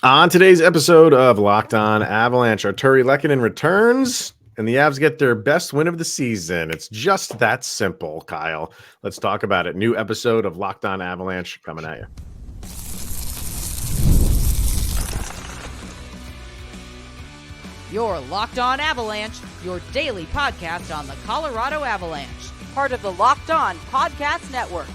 On today's episode of Locked On Avalanche, Artturi Lehkonen returns, and the Avs get their best win of the season. It's just that simple, Kyle. Let's talk about it. New episode of Locked On Avalanche coming at you. Your Locked On Avalanche, your daily podcast on the Colorado Avalanche. Part of the Locked On Podcast Network.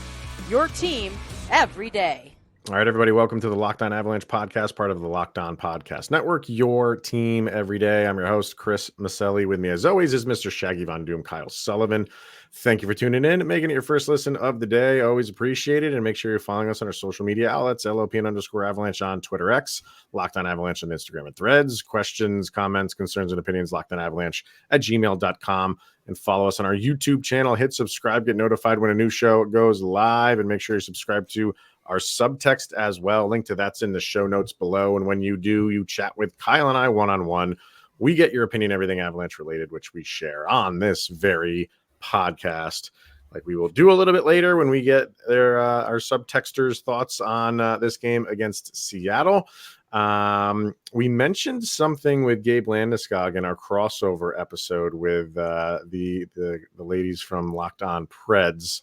Your team every day. All right, everybody, welcome to the Locked On Avalanche podcast, part of the Locked On Podcast Network, your team every day. I'm your host, Chris Maselli. With me, as always, is Mr. Shaggy Von Doom, Kyle Sullivan. Thank you for tuning in and making it your first listen of the day. Always appreciate it. And make sure you're following us on our social media outlets, LOPN_Avalanche on Twitter X, Locked On Avalanche on Instagram and Threads. Questions, comments, concerns, and opinions, LockedOnAvalanche@gmail.com. And follow us on our YouTube channel. Hit subscribe, get notified when a new show goes live, and make sure you subscribe to our subtext as well. Link to that's in the show notes below. And when you do, you chat with Kyle and I one-on-one. We get your opinion, everything Avalanche related, which we share on this very podcast, like we will do a little bit later when we get their our subtexters' thoughts on this game against Seattle. We mentioned something with Gabe Landeskog in our crossover episode with the ladies from Locked On Preds.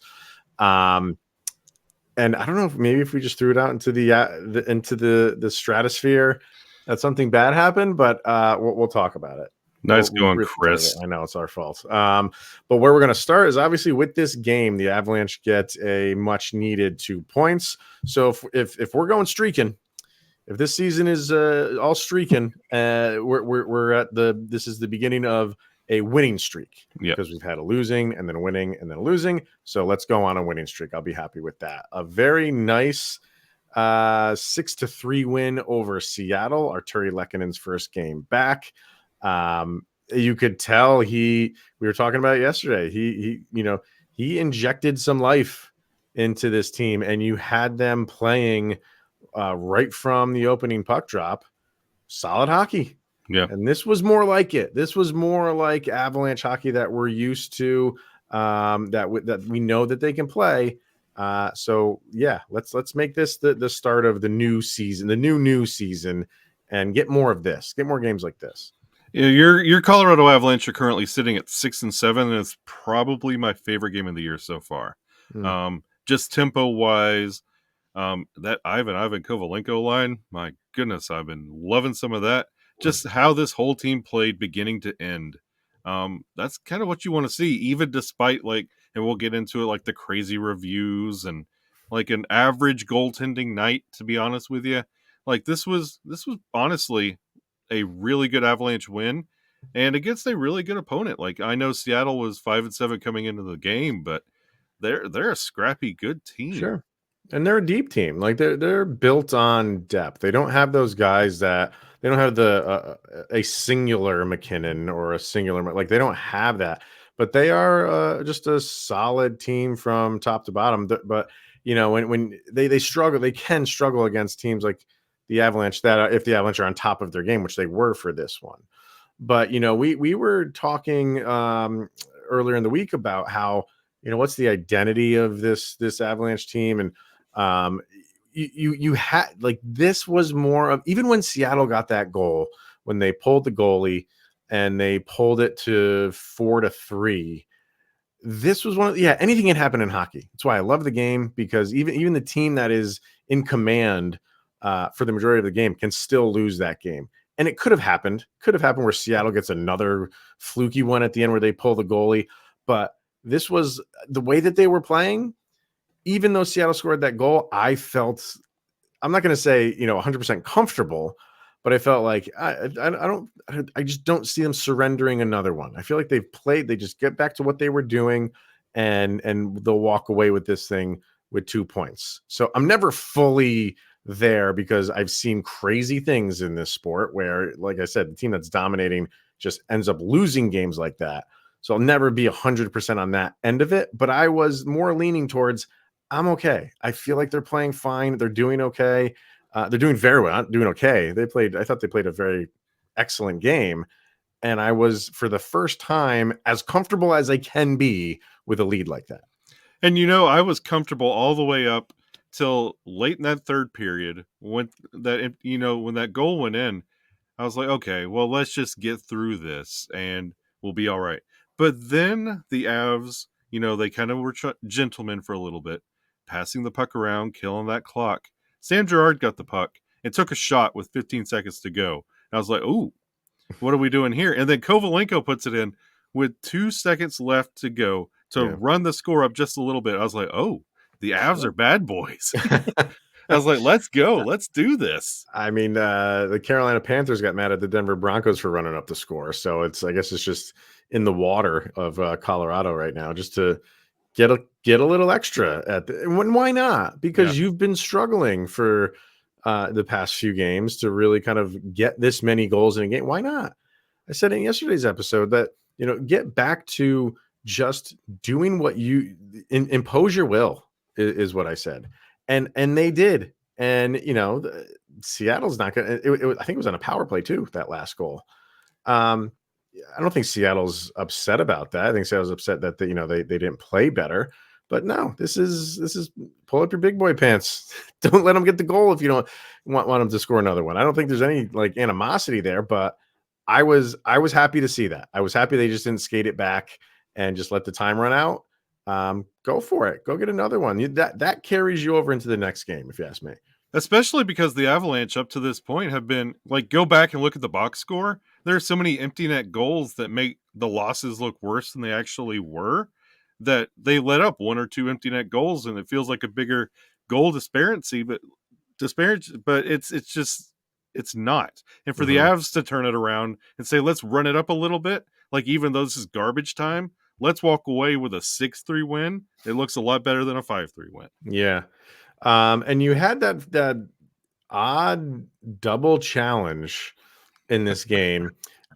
And I don't know if maybe if we just threw it out into the stratosphere that something bad happened, but we'll talk about it. Nice going, Chris. I know it's our fault. But where we're going to start is obviously with this game, the Avalanche get a much needed 2 points. So if we're going streaking, if this season is all streaking, we're at this is the beginning of a winning streak, because we've had a losing and then a winning and then a losing. So let's go on a winning streak. I'll be happy with that. A very nice 6-3 win over Seattle. Artturi Lehkonen's first game back. You could tell we were talking about it yesterday. He injected some life into this team, and you had them playing right from the opening puck drop, solid hockey. Yeah. And this was more like it. This was more like Avalanche hockey that we're used to, that we know that they can play. So yeah, let's make this the start of the new season, the new season, and get more of this, get more games like this. Yeah, your Colorado Avalanche are currently sitting at 6-7, and it's probably my favorite game of the year so far. Just tempo wise, that Ivan Kovalenko line, my goodness, I've been loving some of that. Just how this whole team played beginning to end. That's kind of what you want to see, even despite and we'll get into it, like the crazy reviews and like an average goaltending night, to be honest with you. Like this was honestly a really good Avalanche win, and against a really good opponent. Like I know Seattle was 5-7 coming into the game, but they're a scrappy, good team. Sure. And they're a deep team. Like they're built on depth. They don't have those guys that they don't have a singular MacKinnon or a singular, like they don't have that, but they are just a solid team from top to bottom. But when they struggle, they can struggle against teams like the Avalanche, that if the Avalanche are on top of their game, which they were for this one. But we were talking earlier in the week about how what's the identity of this Avalanche team, and you had like this was more of, even when Seattle got that goal, when they pulled the goalie and they pulled it to 4-3. This was anything can happen in hockey. That's why I love the game, because even the team that is in command for the majority of the game can still lose that game. And it could have happened where Seattle gets another fluky one at the end where they pull the goalie. But this was the way that they were playing. Even though Seattle scored that goal, I felt, I'm not going to say 100% comfortable, but I felt like I just don't see them surrendering another one. I feel like they've played, they just get back to what they were doing, and they'll walk away with this thing with 2 points. So I'm never fully there, because I've seen crazy things in this sport where, like I said, the team that's dominating just ends up losing games like that. So I'll never be 100% on that end of it, but I was more leaning towards, I'm okay. I feel like they're playing fine. They're doing okay. They're doing very well. Not doing okay. I thought they played a very excellent game. And I was, for the first time, as comfortable as I can be with a lead like that. And I was comfortable all the way up till late in that third period when that goal went in. I was like, okay, well, let's just get through this and we'll be all right. But then the Avs, they kind of were gentlemen for a little bit, passing the puck around, killing that clock. Sam Girard got the puck and took a shot with 15 seconds to go. And I was like, ooh, what are we doing here? And then Kovalenko puts it in with 2 seconds left to go to run the score up just a little bit. I was like, oh, the Avs are bad boys. I was like, let's go. Let's do this. I mean, the Carolina Panthers got mad at the Denver Broncos for running up the score. So I guess it's just in the water of Colorado right now, just to get a little extra at why not? Because you've been struggling for the past few games to really kind of get this many goals in a game. Why not? I said in yesterday's episode that, get back to just doing what you impose your will is what I said. And they did. And, Seattle's not going to, I think it was on a power play too, that last goal. I don't think Seattle's upset about that. I think Seattle's upset that they didn't play better. But no, this is pull up your big boy pants. Don't let them get the goal if you don't want them to score another one. I don't think there's any like animosity there, but I was happy to see that. I was happy they just didn't skate it back and just let the time run out. Go for it. Go get another one. That carries you over into the next game, if you ask me. Especially because the Avalanche up to this point have been like, go back and look at the box score. There are so many empty net goals that make the losses look worse than they actually were, that they let up 1 or 2 empty net goals, and it feels like a bigger goal disparity, but it's not. And for the Avs to turn it around and say, let's run it up a little bit, like even though this is garbage time, let's walk away with a 6-3 win. It looks a lot better than a 5-3 win. Yeah. And you had that odd double challenge in this game.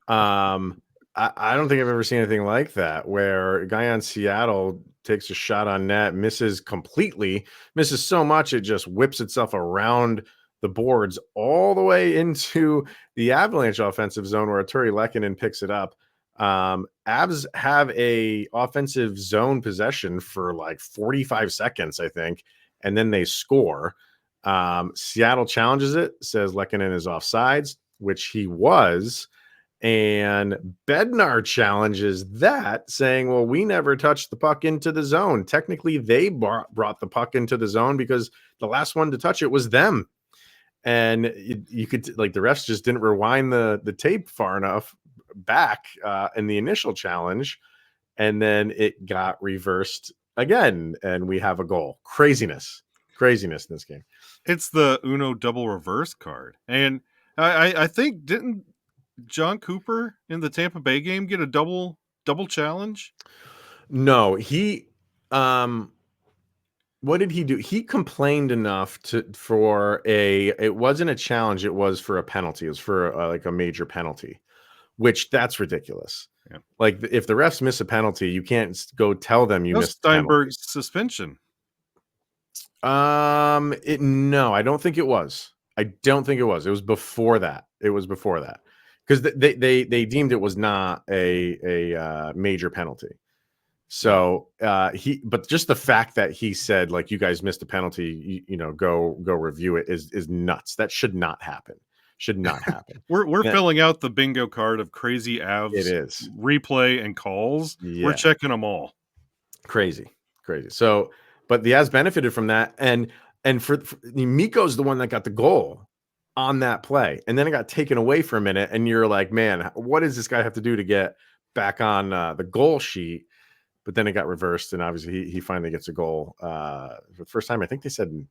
I don't think I've ever seen anything like that, where a guy on Seattle takes a shot on net, misses completely, misses so much it just whips itself around the boards all the way into the Avalanche offensive zone, where Artturi Lehkonen picks it up. Avs have a offensive zone possession for like 45 seconds, I think, and then they score. Seattle challenges it, says Lehkonen is offsides, which he was. And Bednar challenges that, saying, well, we never touched the puck into the zone. Technically, they brought the puck into the zone because the last one to touch it was them. And you could, like, the refs just didn't rewind the tape far enough back in the initial challenge. And then it got reversed again, and we have a goal. Craziness in this game. It's the Uno double reverse card. And I think, didn't John Cooper in the Tampa Bay game get a double challenge? No, he what did he do? He complained enough for it wasn't a challenge, it was for a penalty. It was for like a major penalty, which that's ridiculous. Yeah. Like, if the refs miss a penalty, you can't go tell them you missed Steinberg's suspension. No, I don't think it was. It was before that. Because they deemed it was not a major penalty. So but just the fact that he said, like, you guys missed a penalty, go review it is nuts. That should not happen. We're filling out the bingo card of crazy Avs. It is replay and calls. Yeah. We're checking them all. Crazy. So, but the Avs benefited from that, and for Mikko's the one that got the goal on that play, and then it got taken away for a minute, and you're like, man, what does this guy have to do to get back on the goal sheet? But then it got reversed, and obviously he finally gets a goal for the first time. I think they said in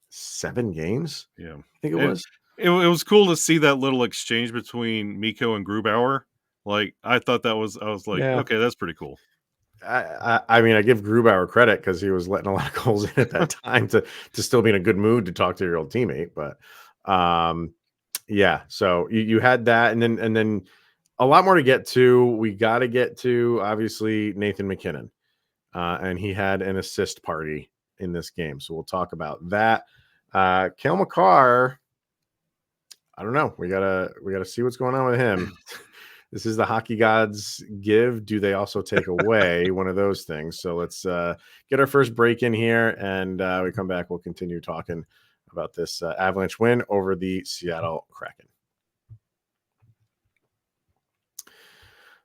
7 games. Yeah, I think it was. It was cool to see that little exchange between Mikko and Grubauer. Like, I thought I was like, okay, that's pretty cool. I mean, I give Grubauer credit because he was letting a lot of goals in at that time to still be in a good mood to talk to your old teammate. But yeah, so you had that, and then a lot more to get to. We got to get to, obviously, Nathan MacKinnon, and he had an assist party in this game, so we'll talk about that. Cale Makar, I don't know. We gotta see what's going on with him. This is the hockey gods give. Do they also take away? One of those things. So let's get our first break in here, and we come back. We'll continue talking about this Avalanche win over the Seattle Kraken.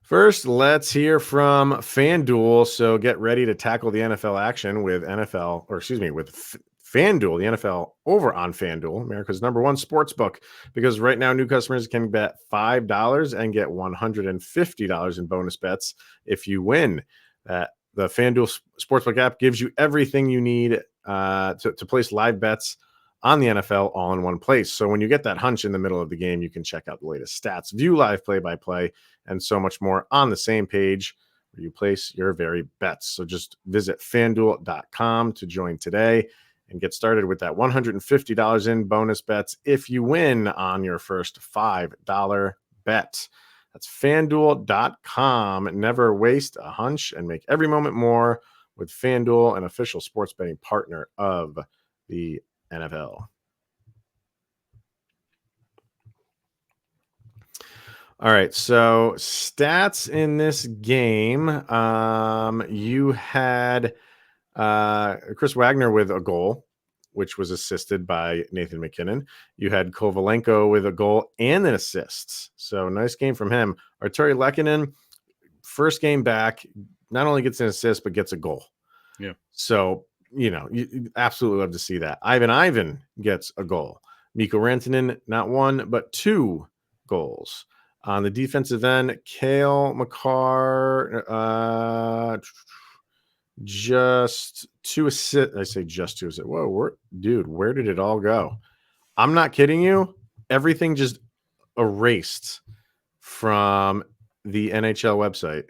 First, let's hear from FanDuel. So get ready to tackle the NFL action with FanDuel, the NFL over on FanDuel, America's #1 sports book. Because right now, new customers can bet $5 and get $150 in bonus bets if you win. The FanDuel Sportsbook app gives you everything you need to place live bets on the NFL all in one place. So when you get that hunch in the middle of the game, you can check out the latest stats, view live play-by-play, and so much more on the same page where you place your very bets. So just visit fanduel.com to join today and get started with that $150 in bonus bets if you win on your first $5 bet. That's fanduel.com. Never waste a hunch and make every moment more with FanDuel, an official sports betting partner of the NFL. All right, so stats in this game. You had Chris Wagner with a goal, which was assisted by Nathan MacKinnon. You had Kovalenko with a goal and an assist. So nice game from him. Artturi Lehkonen, first game back, not only gets an assist, but gets a goal. Yeah. So, you absolutely love to see that. Ivan gets a goal. Mikko Rantanen, not one, but 2 goals. On the defensive end, Cale Makar, just 2 assists. I say just 2 assists. Whoa, where did it all go? I'm not kidding you. Everything just erased from the NHL website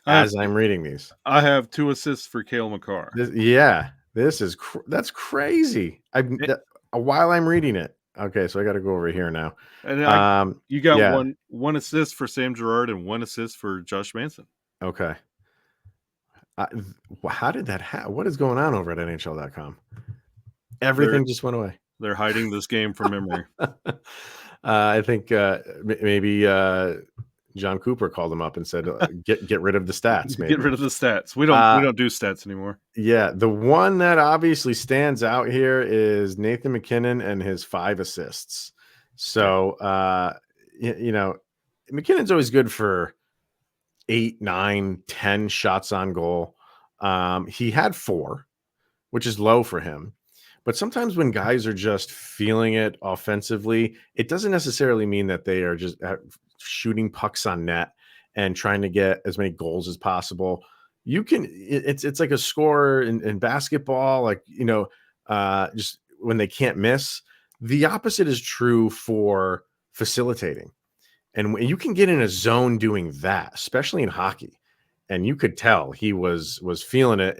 as I'm reading these. I have 2 assists for Cale Makar. That's crazy. While I'm reading it. Okay, so I got to go over here now. And you got one assist for Sam Girard and 1 assist for Josh Manson. Okay. How did that happen? What is going on over at NHL.com? Everything just went away. They're hiding this game from memory. I think maybe John Cooper called him up and said, "Get rid of the stats. Maybe. Get rid of the stats. We don't do stats anymore." Yeah, the one that obviously stands out here is Nathan MacKinnon and his 5 assists. So McKinnon's always good for 8, 9, 10 shots on goal. He had 4, which is low for him. But sometimes when guys are just feeling it offensively, it doesn't necessarily mean that they are just shooting pucks on net and trying to get as many goals as possible. It's like a score in basketball, just when they can't miss. The opposite is true for facilitating. And you can get in a zone doing that, especially in hockey. And you could tell he was feeling it,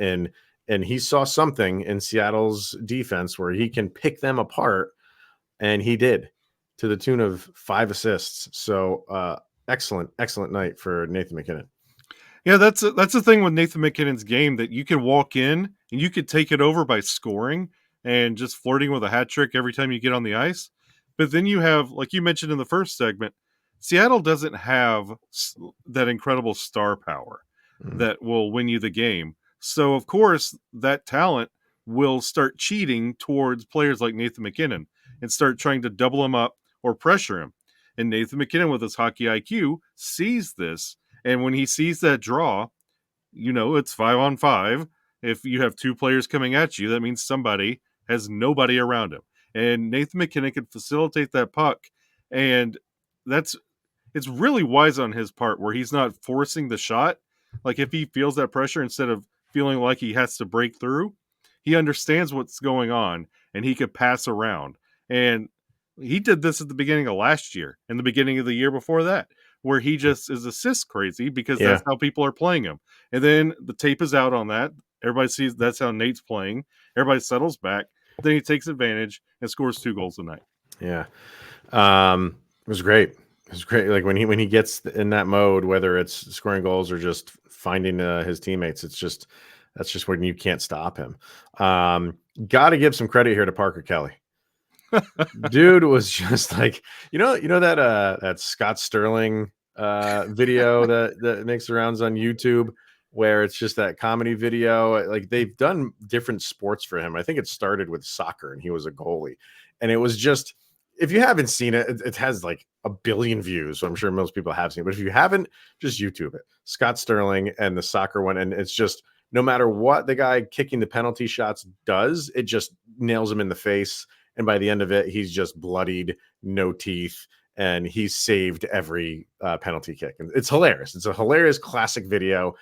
and he saw something in Seattle's defense where he can pick them apart, and he did, to the tune of 5 assists. So excellent night for Nathan MacKinnon. Yeah, that's the thing with Nathan MacKinnon's game, that you can walk in and you could take it over by scoring and just flirting with a hat trick every time you get on the ice. But then you have, like you mentioned in the first segment, Seattle doesn't have that incredible star power that will win you the game. So, of course, that talent will start cheating towards players like Nathan MacKinnon and start trying to double him up or pressure him. And Nathan MacKinnon, with his hockey IQ, sees this. And when he sees that draw, it's 5-on-5. If you have 2 players coming at you, that means somebody has nobody around him. And Nathan MacKinnon can facilitate that puck. And it's really wise on his part, where he's not forcing the shot. Like, if he feels that pressure, instead of feeling like he has to break through, he understands what's going on and he could pass around. And he did this at the beginning of last year and the beginning of the year before that, where he just is assist crazy because that's how people are playing him. And then the tape is out on that. Everybody sees that's how Nate's playing. Everybody settles back. Then he takes advantage and scores 2 goals a night. Yeah. It was great. It was great. Like when he gets in that mode, whether it's scoring goals or just finding his teammates, that's just when you can't stop him. Got to give some credit here to Parker Kelly. Dude was just like, that Scott Sterling video that makes the rounds on YouTube, where it's just that comedy video. Like, they've done different sports for him. I think it started with soccer, and he was a goalie, and it was just, if you haven't seen it, it has like a billion views. So I'm sure most people have seen it, but if you haven't, just YouTube it. Scott Sterling and the soccer one, and it's just, no matter what the guy kicking the penalty shots does, it just nails him in the face. And by the end of it, he's just bloodied, no teeth, and he's saved every penalty kick. And it's hilarious. It's a hilarious classic video.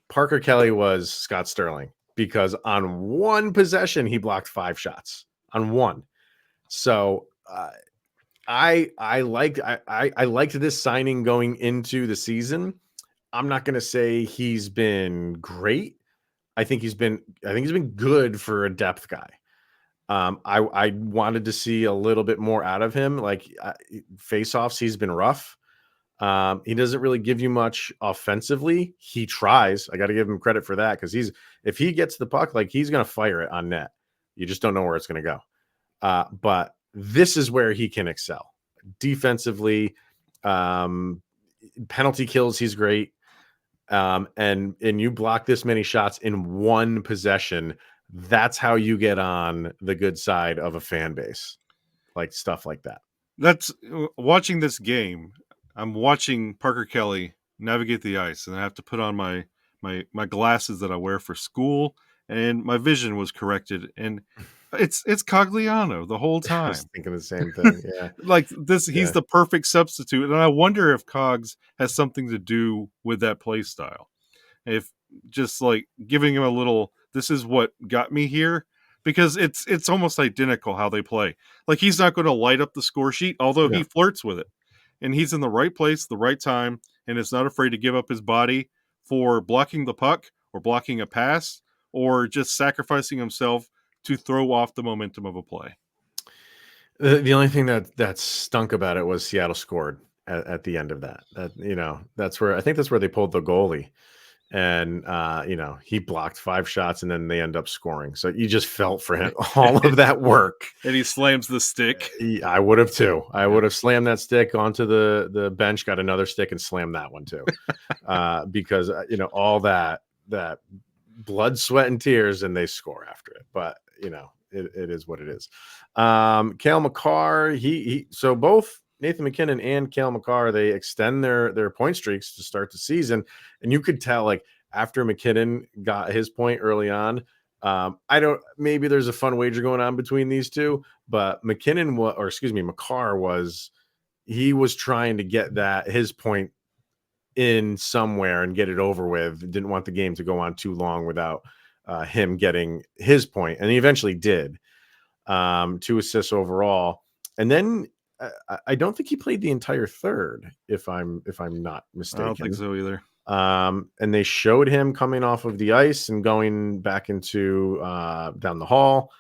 Parker Kelly was Scott Sterling, because on one possession, he blocked 5 shots on one. So I liked this signing going into the season. I'm not going to say he's been great. I think he's been good for a depth guy. I wanted to see a little bit more out of him. Like, face-offs, he's been rough. He doesn't really give you much offensively. He tries. I got to give him credit for that, because if he gets the puck, like, he's going to fire it on net. You just don't know where it's going to go. But this is where he can excel defensively. Penalty kills, he's great. And you block this many shots in one possession. That's how you get on the good side of a fan base, like stuff like that. That's watching this game. I'm watching Parker Kelly navigate the ice, and I have to put on my glasses that I wear for school, and my vision was corrected, and it's Cogliano the whole time. I was thinking the same thing. Yeah. Like this, he's the perfect substitute. And I wonder if Cogs has something to do with that play style. If just like giving him a little, this is what got me here, because it's almost identical how they play. Like, he's not going to light up the score sheet, although he flirts with it. And he's in the right place, the right time, and is not afraid to give up his body for blocking the puck or blocking a pass or just sacrificing himself to throw off the momentum of a play. The only thing that stunk about it was Seattle scored at the end of that. That's where they pulled the goalie, and he blocked 5 shots, and then they end up scoring. So you just felt for him, all of that work. And he slams the stick. I would have too. I would have slammed that stick onto the bench, got another stick, and slammed that one too, because all that blood, sweat, and tears, and they score after it. But it is what it is. Cale Makar, so both Nathan MacKinnon and Cale Makar, they extend their point streaks to start the season, and you could tell, like, after MacKinnon got his point early on, maybe there's a fun wager going on between these two, but Makar was trying to get his point in somewhere and get it over with. Didn't want the game to go on too long without him getting his point, and he eventually did. 2 assists overall, and then I don't think he played the entire third, if I'm not mistaken. I don't think so either. And they showed him coming off of the ice and going back into down the hall.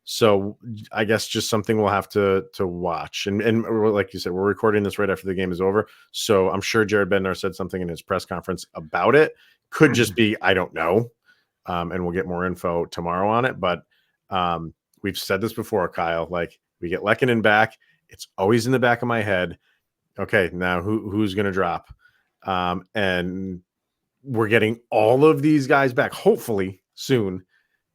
So I guess just something we'll have to watch. And like you said, we're recording this right after the game is over, so I'm sure Jared Bednar said something in his press conference about it. Could just be, I don't know. And we'll get more info tomorrow on it. But we've said this before, Kyle. Like, we get Lehkonen back, it's always in the back of my head. Okay, now who's going to drop? And we're getting all of these guys back, hopefully soon.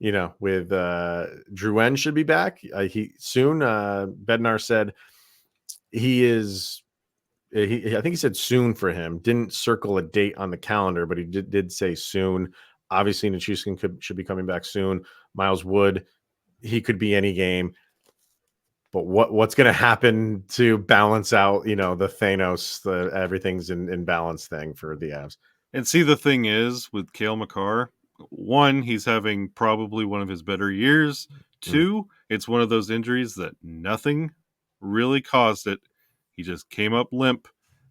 With Drouin should be back. He soon. Bednar said he is. I think he said soon for him. Didn't circle a date on the calendar, but he did say soon. Obviously, Nichushkin should be coming back soon. Miles Wood, he could be any game. But what's going to happen to balance out, the Thanos, everything's in balance thing for the Avs? And see, the thing is with Cale Makar, 1, he's having probably one of his better years. 2, it's one of those injuries that nothing really caused it. He just came up limp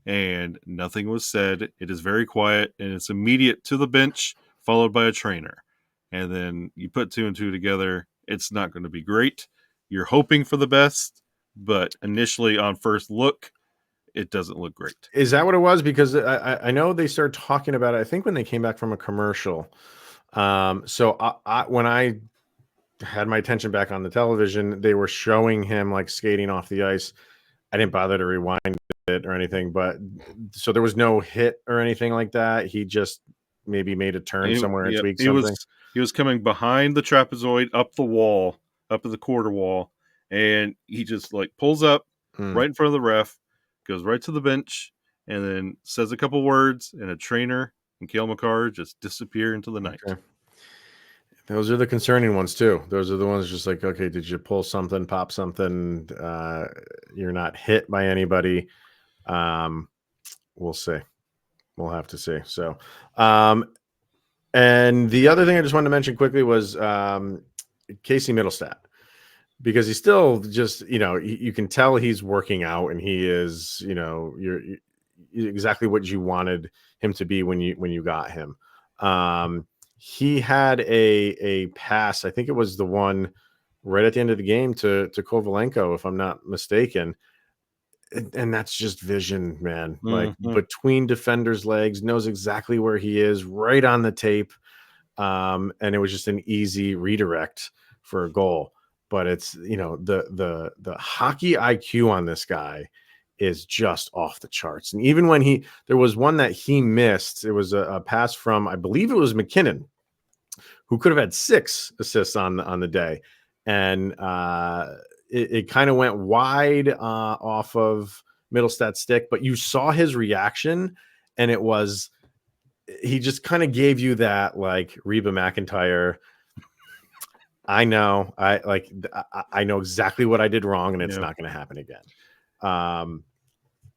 and nothing was said. It is very quiet, and it's immediate to the bench, followed by a trainer. And then you put 2 and 2 together, it's not going to be great. You're hoping for the best, but initially on first look, it doesn't look great. Is that what it was? Because I know they started talking about it, I think, when they came back from a commercial. So when I had my attention back on the television, they were showing him like skating off the ice. I didn't bother to rewind or anything, but so there was no hit or anything like that. He just maybe made a turn somewhere and tweaked something. He was coming behind the trapezoid up the wall, up at the quarter wall, and he just like pulls up right in front of the ref, goes right to the bench, and then says a couple words, and a trainer and Cale Makar just disappear into the night. Okay. Those are the concerning ones too. Those are the ones just like, okay, did you pull something, pop something? You're not hit by anybody. We'll see. We'll have to see. So, and the other thing I just wanted to mention quickly was Casey Middlestadt, because he's still just, you can tell he's working out, and he is, you're exactly what you wanted him to be when you got him. He had a pass. I think it was the one right at the end of the game to Kovalenko, if I'm not mistaken. And that's just vision, man. Like between defenders' legs, knows exactly where he is, right on the tape. And it was just an easy redirect for a goal. But it's, the hockey IQ on this guy is just off the charts. And even when there was one that he missed, it was a pass from, I believe it was MacKinnon, who could have had 6 assists on the day. And it kind of went wide off of Middlestad's stick, but you saw his reaction, and he just kind of gave you that like Reba McEntire. I know, I know exactly what I did wrong, and it's not going to happen again.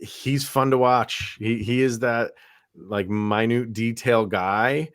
He's fun to watch. He is that like minute detail guy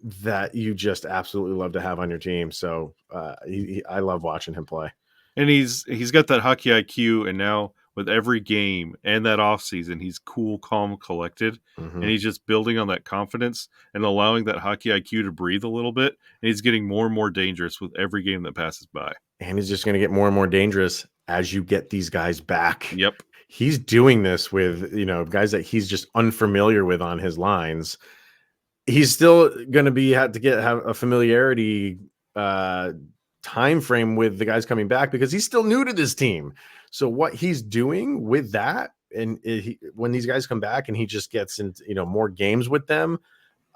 that you just absolutely love to have on your team. So I love watching him play. And he's got that hockey IQ, and now with every game and that off season, he's cool, calm, collected, and he's just building on that confidence and allowing that hockey IQ to breathe a little bit. And he's getting more and more dangerous with every game that passes by. And he's just going to get more and more dangerous as you get these guys back. Yep. He's doing this with, guys that he's just unfamiliar with on his lines. He's still going to have a familiarity time frame with the guys coming back, because he's still new to this team. So what he's doing with that, and when these guys come back and he just gets into more games with them,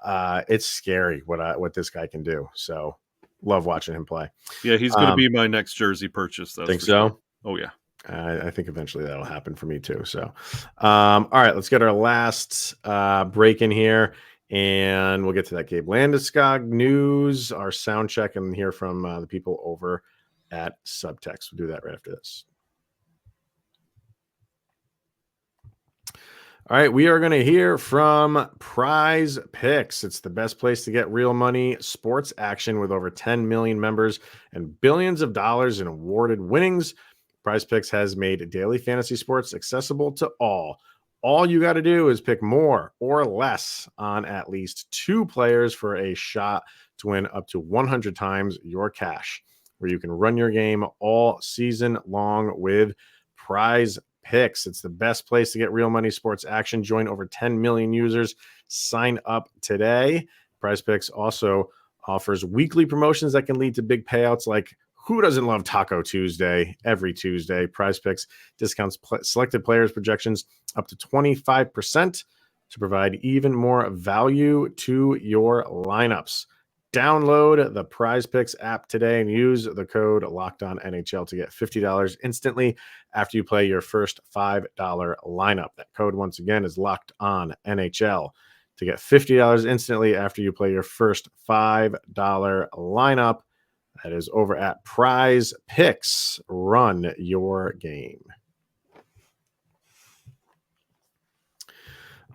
it's scary what this guy can do. So love watching him play. Yeah, he's going to be my next jersey purchase. Think so? Sure. Oh yeah. I think eventually that'll happen for me too. So, all right, let's get our last break in here, and we'll get to that Gabe Landeskog news, our sound check, and hear from the people over at Subtext. We'll do that right after this. All right, we are going to hear from Prize Picks. It's the best place to get real money sports action, with over 10 million members and billions of dollars in awarded winnings. Prize Picks has made daily fantasy sports accessible to all. All you got to do is pick more or less on at least 2 players for a shot to win up to 100 times your cash, where you can run your game all season long with Prize Picks. It's the best place to get real money sports action. Join over 10 million users. Sign up today. Prize Picks also offers weekly promotions that can lead to big payouts, like who doesn't love Taco Tuesday every Tuesday? Prize Picks discounts selected players' projections up to 25% to provide even more value to your lineups. Download the Prize Picks app today and use the code LOCKEDONNHL to get $50 instantly after you play your first $5 lineup. That code, once again, is LOCKEDONNHL to get $50 instantly after you play your first $5 lineup. That is over at Prize Picks. Run your game.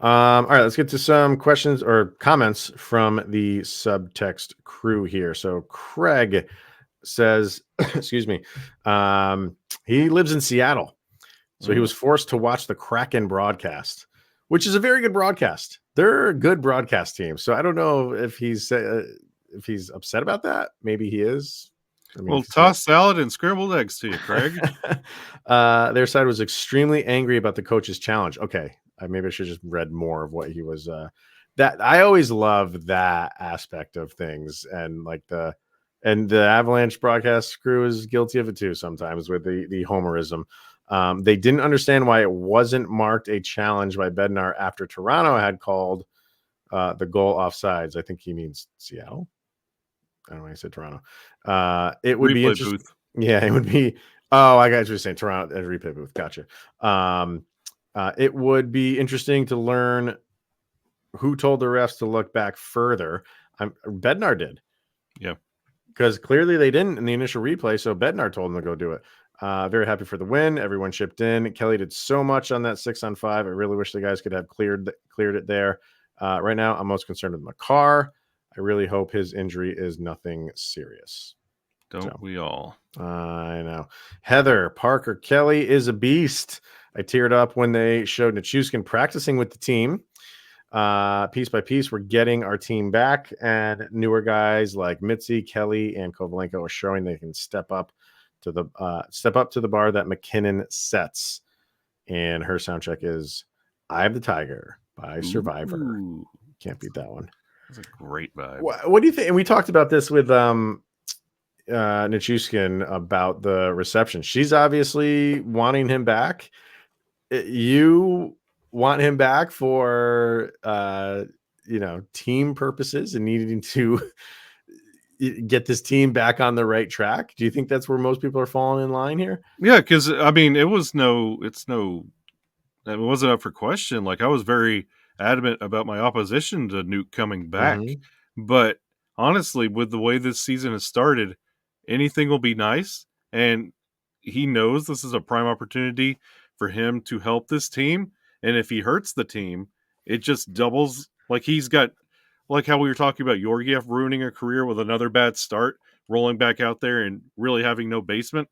All right, let's get to some questions or comments from the Subtext crew here. So Craig says, excuse me, he lives in Seattle. So he was forced to watch the Kraken broadcast, which is a very good broadcast. They're a good broadcast team. So I don't know if he's upset about that. Maybe he is. Well, toss salad and scrambled eggs to you, Craig. Their side was extremely angry about the coach's challenge. Okay. Maybe I should just read more of what he was. That I always love that aspect of things, and like And the Avalanche broadcast crew is guilty of it too sometimes with the homerism. They didn't understand why it wasn't marked a challenge by Bednar after Toronto had called the goal offsides. I think he means Seattle. I don't know why I said Toronto. It would be Replay interesting. booth. Yeah, it would be. Oh, I got what you're saying. Toronto at replay booth. Gotcha. It would be interesting to learn who told the refs to look back further. Bednar did. Yeah. Because clearly they didn't in the initial replay, so Bednar told them to go do it. Very happy for the win. Everyone chipped in. Kelly did so much on that 6-on-5. I really wish the guys could have cleared it there. Right now, I'm most concerned with Makar. I really hope his injury is nothing serious. Don't we all? I know. Heather, Parker, Kelly is a beast. I teared up when they showed Nichushkin practicing with the team. Piece by piece, we're getting our team back, and newer guys like Mitzi, Kelly, and Kovalenko are showing they can step up to the bar that MacKinnon sets. And her sound check is "Eye of the Tiger" by Survivor. Ooh. Can't beat that one. That's a great vibe. What do you think? And we talked about this with Nichushkin about the reception. She's obviously wanting him back. You want him back for team purposes and needing to get this team back on the right track. Do you think that's where most people are falling in line here? Yeah, because I mean, it wasn't up for question. Like, I was very adamant about my opposition to Nuke coming back, but honestly, with the way this season has started, anything will be nice, and he knows this is a prime opportunity for him to help this team. And if he hurts the team, it just doubles. Like, he's got, like how we were talking about Georgiev ruining a career with another bad start, rolling back out there and really having no basement.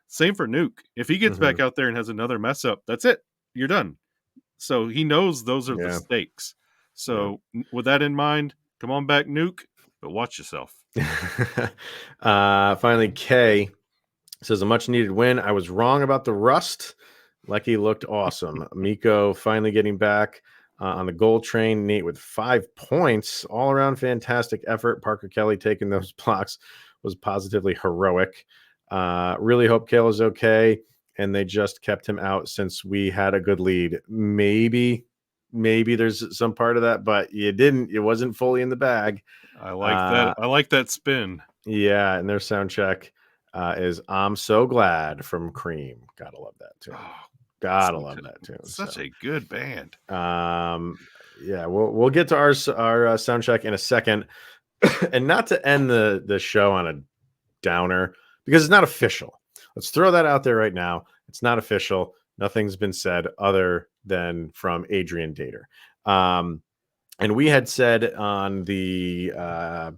Same for Nuke. If he gets back out there and has another mess up, that's it. You're done. So he knows those are the stakes. So with that in mind, come on back, Nuke, but watch yourself. Finally, Kay says a much needed win. I was wrong about the rust. Lecky looked awesome. Mikko finally getting back on the goal train. Nate with 5 points. All around fantastic effort. Parker Kelly taking those blocks was positively heroic. Really hope Cale is okay. And they just kept him out since we had a good lead. Maybe there's some part of that, but you didn't. It wasn't fully in the bag. I like that. I like that spin. Yeah, and their sound check is "I'm So Glad" from Cream. Gotta love that too. Gotta love that too. Such a good band. Yeah, we'll get to our sound check in a second, and not to end the show on a downer because it's not official. Let's throw that out there right now. It's not official. Nothing's been said other than from Adrian Dater. And we had said on the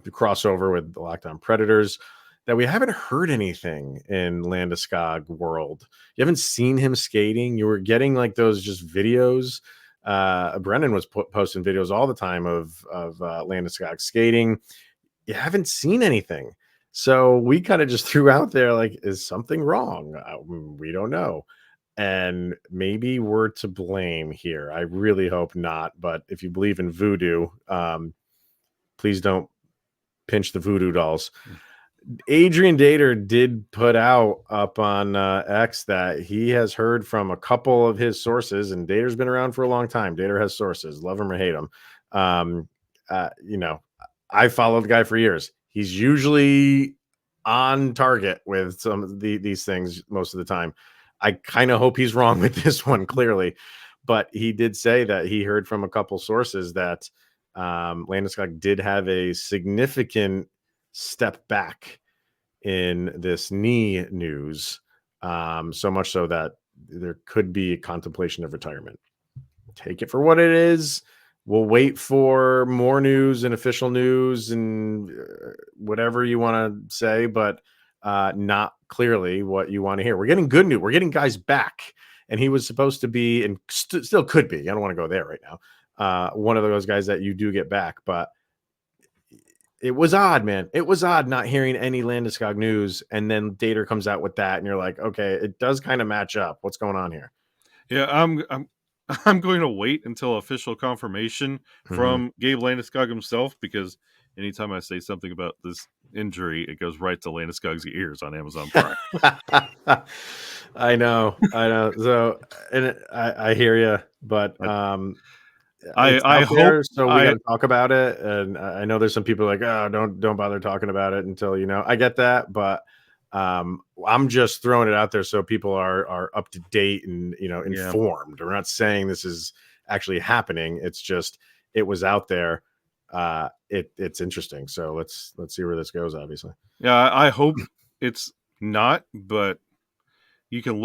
crossover with the Lockdown Predators that we haven't heard anything in Landeskog world. You haven't seen him skating. You were getting like those just videos. Brendan was posting videos all the time of Landeskog skating. You haven't seen anything. So we kind of just threw out there, like, is something wrong? We don't know. And maybe we're to blame here. I really hope not. But if you believe in voodoo, please don't pinch the voodoo dolls. Adrian Dater did put out up on X that he has heard from a couple of his sources, and Dater's been around for a long time. Dater has sources, love him or hate him. I followed the guy for years. He's usually on target with some of these things most of the time. I kind of hope he's wrong with this one, clearly. But he did say that he heard from a couple sources that Landeskog did have a significant step back in this knee news, so much so that there could be a contemplation of retirement. Take it for what it is. We'll wait for more news and official news and whatever you want to say, but not clearly what you want to hear. We're getting good news. We're getting guys back, and he was supposed to be, and still could be. I don't want to go there right now. One of those guys that you do get back, but it was odd, man. It was odd not hearing any Landeskog news, and then Dater comes out with that, and you're like, okay, it does kind of match up. What's going on here? Yeah, I'm going to wait until official confirmation from Gabe Landeskog himself, because anytime I say something about this injury, it goes right to Landeskog's ears on Amazon Prime. I know. So, and I hear you, but it's I out hope there, so we got to talk about it. And I know there's some people like, oh, don't bother talking about it until I get that, but I'm just throwing it out there so people are up to date and informed. We're not saying this is actually happening. It's just it was out there. It's interesting. So let's see where this goes. Obviously, yeah. I hope it's not, but you can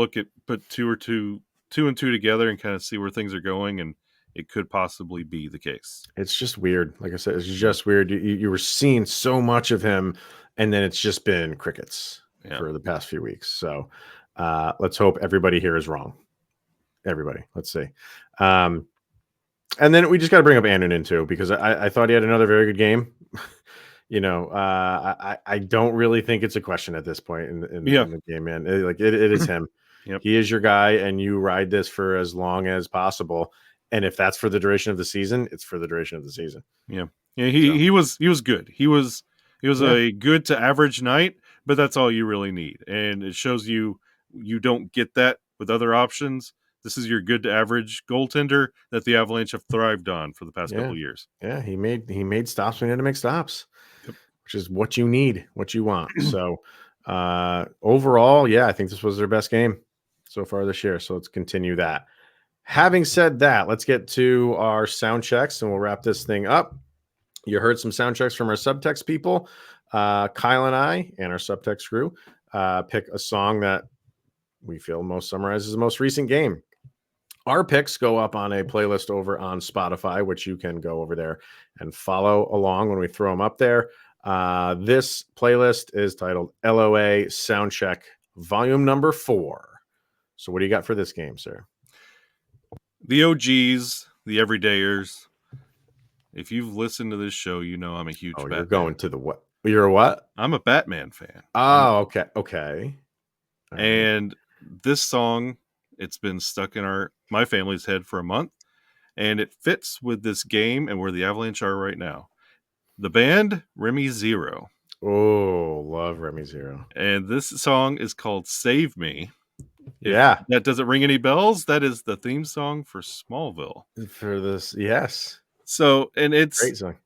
put two and two together and kind of see where things are going, and it could possibly be the case. It's just weird. Like I said, it's just weird. You were seeing so much of him, and then it's just been crickets for the past few weeks. So let's hope everybody here is wrong. Everybody. Let's see. And then we just got to bring up Annunen too, because I thought he had another very good game. I don't really think it's a question at this point in the game, man. It is him. Yep. He is your guy, and you ride this for as long as possible. And if that's for the duration of the season, it's for the duration of the season. Yeah. He was good. He was a good to average night, but that's all you really need. And it shows you don't get that with other options. This is your good to average goaltender that the Avalanche have thrived on for the past couple of years. Yeah, he made stops when he had to make stops, which is what you need, what you want. So overall, I think this was their best game so far this year. So let's continue that. Having said that, let's get to our sound checks and we'll wrap this thing up. You heard some sound checks from our subtext people. Kyle and I and our subtext crew pick a song that we feel most summarizes the most recent game. Our picks go up on a playlist over on Spotify, which you can go over there and follow along when we throw them up there. This playlist is titled LOA Soundcheck Volume Number 4. So what do you got for this game, sir? The OGs, the everydayers. If you've listened to this show, you know I'm a huge Batman. You're going to the what? You're a what? I'm a Batman fan. Oh, okay. And this song, it's been stuck in my family's head for a month, and it fits with this game and where the Avalanche are right now. The band, Remy Zero. Oh, love Remy Zero. And this song is called Save Me. If that doesn't ring any bells, that is the theme song for Smallville. For this, yes. So, and it's great song.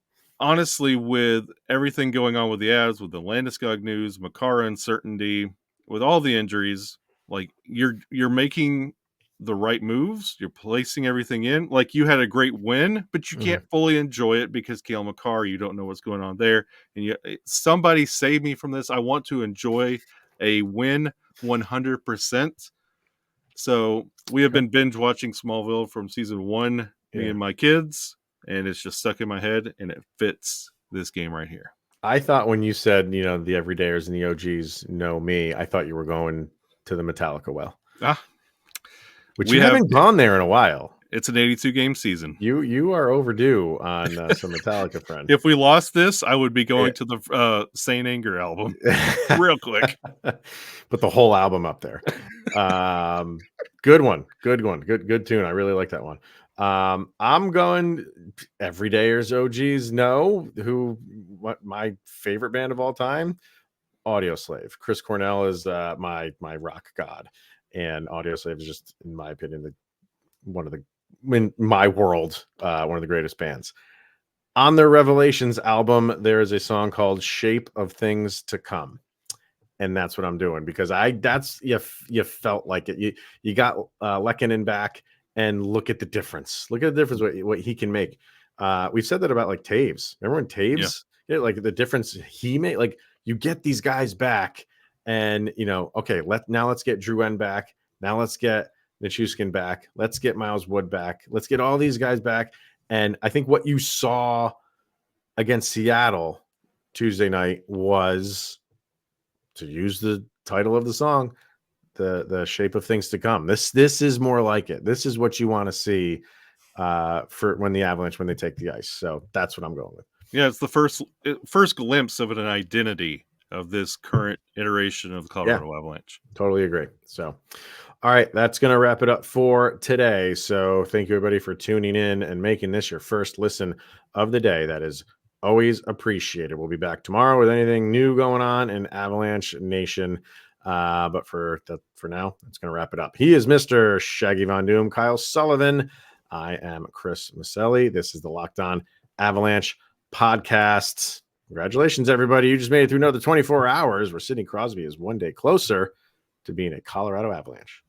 Honestly, with everything going on with the Avs, with the Landeskog news, Makar uncertainty, with all the injuries, like you're making the right moves, you're placing everything in. Like you had a great win, but you can't fully enjoy it because Cale Makar, you don't know what's going on there. And somebody save me from this. I want to enjoy a win 100%. So we have been binge watching Smallville from season 1, me and my kids, and it's just stuck in my head, and it fits this game right here. I thought when you said, the everydayers and the OGs know me, I thought you were going to the Metallica well. Which you haven't gone there in a while. It's an 82-game season. You are overdue on some Metallica, friend. If we lost this, I would be going to the Saint Anger album real quick. Put the whole album up there. Good one. Good tune. I really like that one. I'm going everydayers, OGs know what my favorite band of all time, Audioslave. Chris Cornell is my rock god, and Audioslave is just, in my opinion, in my world, one of the greatest bands. On their Revelations album, there is a song called Shape of Things to Come. And that's what I'm doing, because you felt like it. You got Lehkonen back, and look at the difference. Look at the difference what he can make. We've said that about like Taves. Remember when Taves, like the difference he made? Like you get these guys back, and okay, let's get Drouin back. Now let's get Nichushkin back. Let's get Miles Wood back. Let's get all these guys back. And I think what you saw against Seattle Tuesday night was, to use the title of the song, the shape of things to come. This is more like it. This is what you want to see for when the Avalanche, when they take the ice. So that's what I'm going with. Yeah, it's the first glimpse of an identity of this current iteration of the Colorado Avalanche. Totally agree. So, all right, that's going to wrap it up for today. So thank you, everybody, for tuning in and making this your first listen of the day. That is Always appreciated. We'll be back tomorrow with anything new going on in Avalanche Nation. But for now, that's going to wrap it up. He is Mr. Shaggy Von Doom, Kyle Sullivan. I am Chris Maselli. This is the Locked On Avalanche podcast. Congratulations, everybody. You just made it through another 24 hours where Sidney Crosby is one day closer to being a Colorado Avalanche.